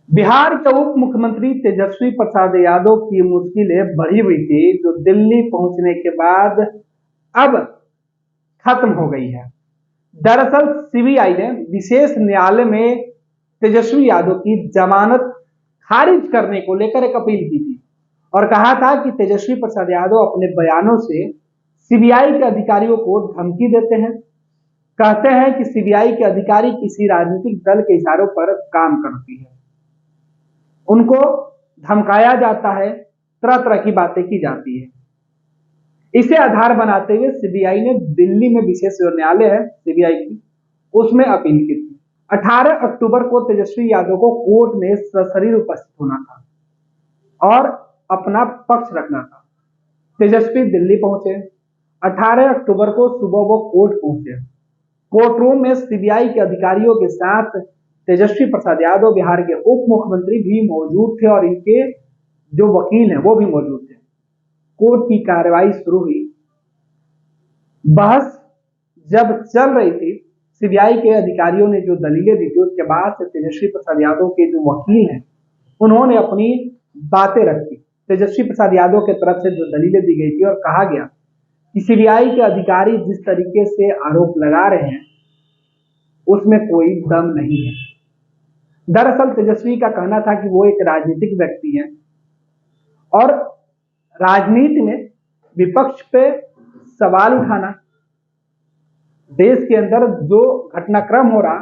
बिहार के उप मुख्यमंत्री तेजस्वी प्रसाद यादव की मुश्किलें बढ़ी हुई थी, जो दिल्ली पहुंचने के बाद अब खत्म हो गई है। दरअसल सीबीआई ने विशेष न्यायालय में तेजस्वी यादव की जमानत खारिज करने को लेकर एक अपील की थी और कहा था कि तेजस्वी प्रसाद यादव अपने बयानों से सीबीआई के अधिकारियों को धमकी देते हैं। कहते हैं कि सीबीआई के अधिकारी किसी राजनीतिक दल के इशारों पर काम करती है, उनको धमकाया जाता है, तरह तरह की बातें की जाती है। इसे आधार बनाते हुए सीबीआई ने दिल्ली में विशेष जो न्यायालय है सीबीआई की, उसमें अपील की थी। 18 अक्टूबर को तेजस्वी यादव को कोर्ट में सशरीर उपस्थित होना था और अपना पक्ष रखना था। तेजस्वी दिल्ली पहुंचे। 18 अक्टूबर को सुबह वो कोर्ट पहुंचे। कोर्ट रूम में सीबीआई के अधिकारियों के साथ तेजस्वी प्रसाद यादव बिहार के उप मुख्यमंत्री भी मौजूद थे और इनके जो वकील हैं वो भी मौजूद थे। कोर्ट की कार्रवाई शुरू हुई। बहस जब चल रही थी, सीबीआई के अधिकारियों ने जो दलीलें दी थी, उसके बाद से तेजस्वी प्रसाद यादव के जो वकील हैं उन्होंने अपनी बातें रखी। तेजस्वी प्रसाद यादव के तरफ से जो दलीलें दी गई थी और कहा गया कि सीबीआई के अधिकारी जिस तरीके से आरोप लगा रहे हैं उसमें कोई दम नहीं है। दरअसल तेजस्वी का कहना था कि वो एक राजनीतिक व्यक्ति हैं और राजनीति में विपक्ष पे सवाल उठाना, देश के अंदर जो घटनाक्रम हो रहा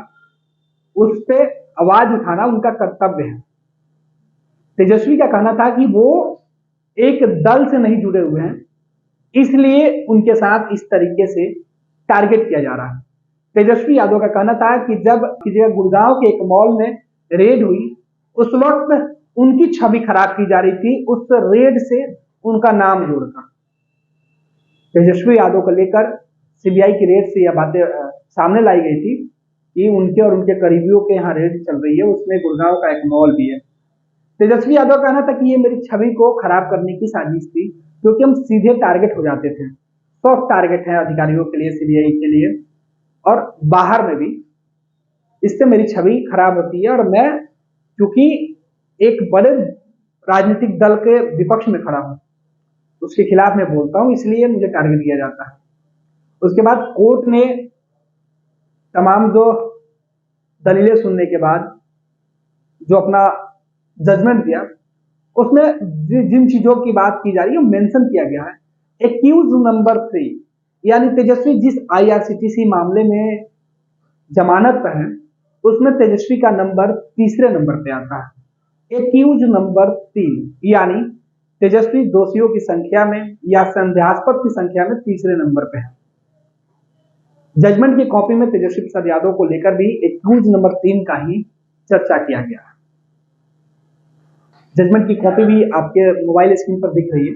उस पे आवाज उठाना उनका कर्तव्य है। तेजस्वी का कहना था कि वो एक दल से नहीं जुड़े हुए हैं, इसलिए उनके साथ इस तरीके से टारगेट किया जा रहा है। तेजस्वी यादव का कहना था कि जब किसी जगह गुड़गांव के एक मॉल में रेड हुई, उस वक्त उनकी छवि खराब की जा रही थी, उस रेड से उनका नाम जोड़कर। तेजस्वी यादव को लेकर सीबीआई की रेड से यह बातें सामने लाई गई थी कि उनके और उनके करीबियों के यहाँ रेड चल रही है, उसमें गुड़गांव का एक मॉल भी है। तेजस्वी यादव का कहना था कि ये मेरी छवि को खराब करने की साजिश थी, क्योंकि हम सीधे टारगेट हो जाते थे। सॉफ्ट टारगेट है अधिकारियों के लिए, सीबीआई के लिए और बाहर में भी, इससे मेरी छवि खराब होती है और मैं क्योंकि एक बड़े राजनीतिक दल के विपक्ष में खड़ा हूं, उसके खिलाफ मैं बोलता हूं, इसलिए मुझे टारगेट किया जाता है। उसके बाद कोर्ट ने तमाम जो दलीलें सुनने के बाद जो अपना जजमेंट दिया, उसमें जिन चीजों की बात की जा रही है मेंशन किया गया है। एक्यूज नंबर 3 यानी तेजस्वी जिस आईआरसीटीसी मामले में जमानत पर है, उसमें तेजस्वी का नंबर तीसरे नंबर पे आता है। एक्यूज नंबर 3 यानी तेजस्वी दोषियों की संख्या में या संदेहास्पद की संख्या में तीसरे नंबर पे है। जजमेंट की कॉपी में तेजस्वी प्रसाद यादव को लेकर भी एक्यूज नंबर 3 का ही चर्चा किया गया है। जजमेंट की कॉपी भी आपके मोबाइल स्क्रीन पर दिख रही है।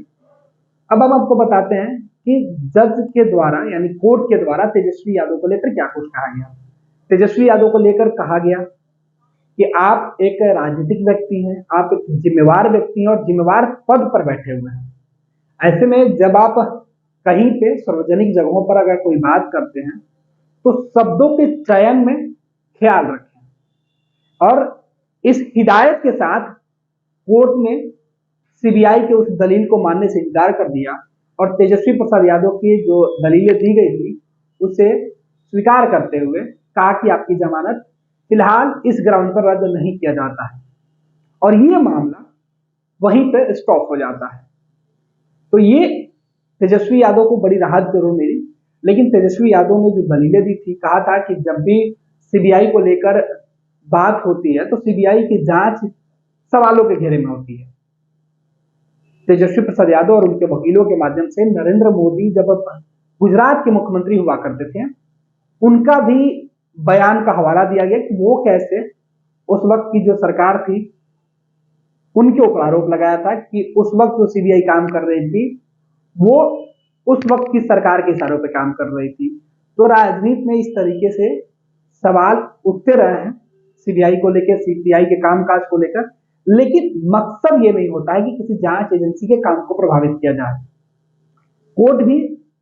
अब हम आपको बताते हैं कि जज के द्वारा यानी कोर्ट के द्वारा तेजस्वी यादव को लेकर क्या कुछ कहा गया। तेजस्वी यादव को लेकर कहा गया कि आप एक राजनीतिक व्यक्ति हैं, आप एक जिम्मेवार व्यक्ति हैं और जिम्मेवार पद पर बैठे हुए हैं। ऐसे में जब आप कहीं पे सार्वजनिक जगहों पर अगर कोई बात करते हैं तो शब्दों के चयन में ख्याल रखें। और इस हिदायत के साथ कोर्ट ने सीबीआई के उस दलील को मानने से इनकार कर दिया और तेजस्वी प्रसाद यादव की जो दलीलें दी गई थी उसे स्वीकार करते हुए कहा कि आपकी जमानत फिलहाल इस ग्राउंड पर रद्द नहीं किया जाता है और ये मामला वहीं पर स्टॉप हो जाता है। तो ये तेजस्वी यादव को बड़ी राहत जरूर मिली, लेकिन तेजस्वी यादव ने जो दलीलें दी थी, कहा था कि जब भी सीबीआई को लेकर बात होती है तो सीबीआई की जांच सवालों के घेरे में होती है। तेजस्वी प्रसाद यादव और उनके वकीलों के माध्यम से नरेंद्र मोदी जब गुजरात के मुख्यमंत्री हुआ करते थे, उनका भी बयान का हवाला दिया गया कि वो कैसे उस वक्त की जो सरकार थी उनके ऊपर आरोप लगाया था कि उस वक्त जो सीबीआई काम कर रही थी वो उस वक्त की सरकार के इशारों पर काम कर रही थी। तो राजनीति में इस तरीके से सवाल उठते रहे हैं सीबीआई को लेकर, सीबीआई के कामकाज को लेकर, लेकिन मकसद ये नहीं होता है कि किसी जांच एजेंसी के काम को प्रभावित किया जाए। कोर्ट भी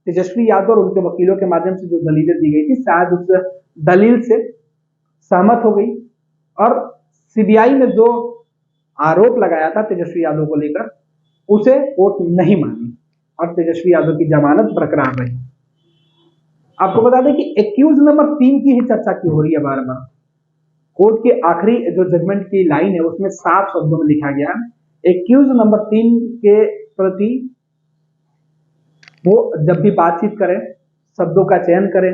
तेजस्वी यादव और उनके वकीलों के माध्यम से जो दलीलें दी गई थी, शायद उस दलील से सहमत हो गई और सीबीआई ने जो आरोप लगाया था तेजस्वी यादव को लेकर, उसे कोर्ट नहीं मानी और तेजस्वी यादव की जमानत बरकरार रही। आपको बता दें कि एक्यूज नंबर 3 की ही चर्चा क्यों हो रही है बार बार। कोर्ट के आखिरी जो जजमेंट की लाइन है उसमें साफ शब्दों में लिखा गया, एक्यूज नंबर 3 के प्रति वो जब भी बातचीत करें शब्दों का चयन करें।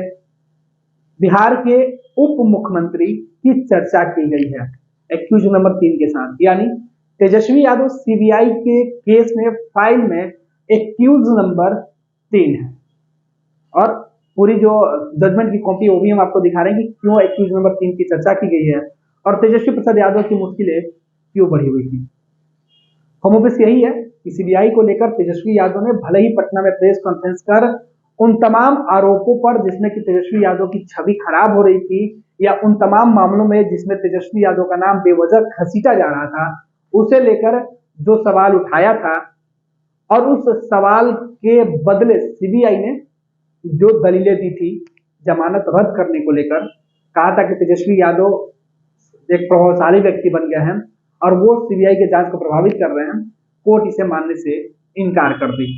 बिहार के उप मुख्यमंत्री की चर्चा की गई है एक्यूज नंबर 3 के साथ, यानी तेजस्वी यादव सीबीआई के केस में फाइल में एक्यूज नंबर 3 है। और पूरी जो जजमेंट की कॉपी वो भी हम आपको दिखा रहे हैं कि क्यों एक्यूज नंबर 3 की चर्चा की गई है और तेजस्वी प्रसाद यादव की मुश्किलें क्यों बढ़ी हुई थी। होमोबिस यही है कि सीबीआई को लेकर तेजस्वी यादव ने भले ही पटना में प्रेस कॉन्फ्रेंस कर उन तमाम आरोपों पर जिसमें कि तेजस्वी यादव की छवि खराब हो रही थी या उन तमाम मामलों में जिसमें तेजस्वी यादव का नाम बेवजह घसीटा जा रहा था, उसे लेकर जो सवाल उठाया था और उस सवाल के बदले सीबीआई ने जो दलीलें दी थी जमानत रद्द करने को लेकर, कहा था कि तेजस्वी यादव एक प्रभावशाली व्यक्ति बन गए हैं और वो सीबीआई के जांच को प्रभावित कर रहे हैं, कोर्ट इसे मानने से इनकार कर दी।